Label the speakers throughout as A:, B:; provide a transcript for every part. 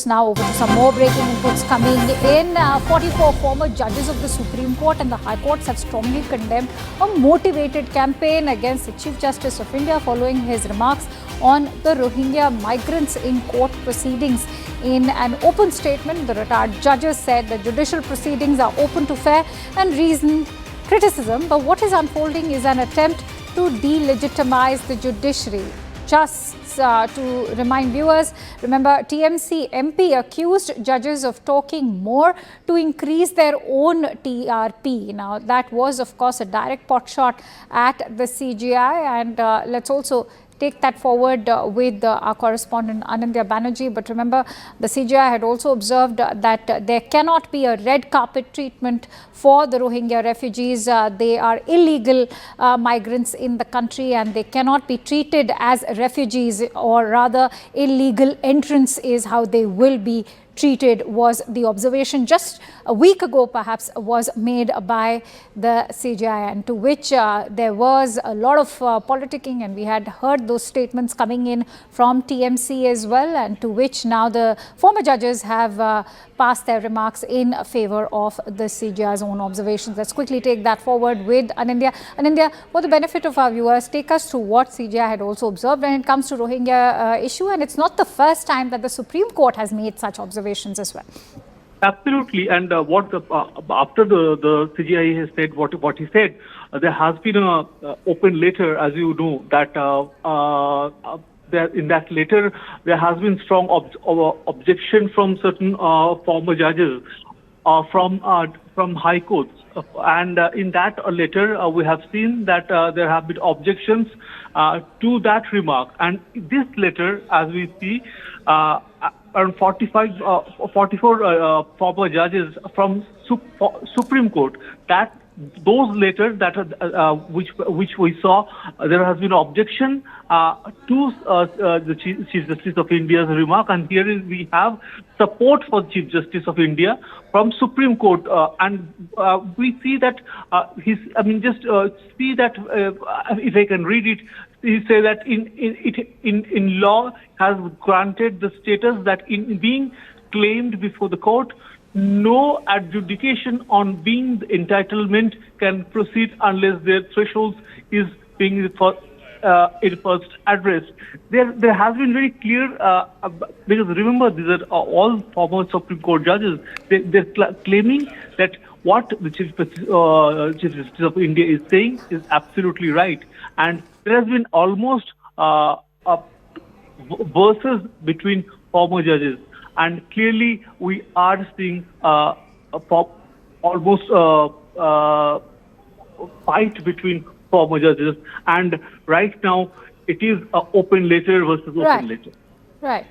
A: inputs now. Over to some more breaking inputs coming in. 44 former judges of the Supreme Court and the High Courts have strongly condemned a motivated campaign against the Chief Justice of India following his remarks on the Rohingya migrants in court proceedings. In an open statement, the retired judges said the judicial proceedings are open to fair and reasoned criticism, but what is unfolding is an attempt to delegitimize the judiciary. Just to remind viewers, remember TMC MP accused judges of talking more to increase their own TRP. Now that was of course a direct pot shot at the CJI, and let's also take that forward with our correspondent Anindya Banerjee. But remember, the CJI had also observed that there cannot be a red carpet treatment for the Rohingya refugees. They are illegal migrants in the country and they cannot be treated as refugees, or rather illegal entrants is how they will be treated, was the observation just a week ago perhaps was made by the CJI, and to which there was a lot of politicking, and we had heard those statements coming in from TMC as well, and to which now the former judges have passed their remarks in favor of the CJI's own observations. Let's quickly take that forward with Anindya. Anindya, for the benefit of our viewers, take us through what CJI had also observed when it comes to Rohingya issue, and it's not the first time that the Supreme Court has made such observations as well.
B: Absolutely, and after the CJI has said what he said, there has been an open letter, as you know, that in that letter there has been strong objection from certain former judges from high courts, and in that letter we have seen that there have been objections to that remark, and this letter, as we see, around 44 former judges from Supreme Court, that those letters that which we saw, there has been objection to the Chief Justice of India's remark, and here we have support for Chief Justice of India from Supreme Court, and we see that see that if I can read it. He said that in law has granted the status that in being claimed before the court, no adjudication on being the entitlement can proceed unless their thresholds is being first addressed. There has been very clear, because remember, these are all former Supreme Court judges. They're claiming that what the Chief Justice of India is saying is absolutely right, and there has been almost versus between former judges, and clearly we are seeing almost fight between former judges, and right now it is an open letter versus open letter.
A: Right.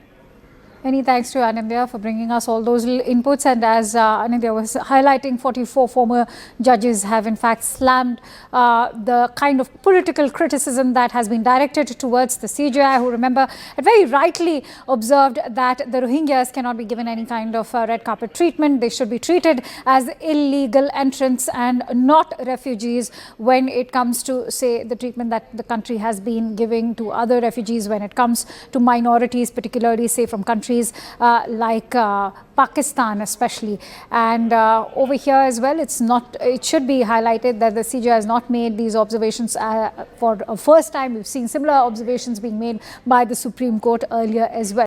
A: Many thanks to Anindya for bringing us all those inputs. And as Anindya was highlighting, 44 former judges have in fact slammed the kind of political criticism that has been directed towards the CJI, who, remember, had very rightly observed that the Rohingyas cannot be given any kind of red carpet treatment. They should be treated as illegal entrants and not refugees when it comes to, say, the treatment that the country has been giving to other refugees when it comes to minorities, particularly, say, from countries like Pakistan especially. And over here as well, it should be highlighted that the CJI has not made these observations for a first time. We've seen similar observations being made by the Supreme Court earlier as well.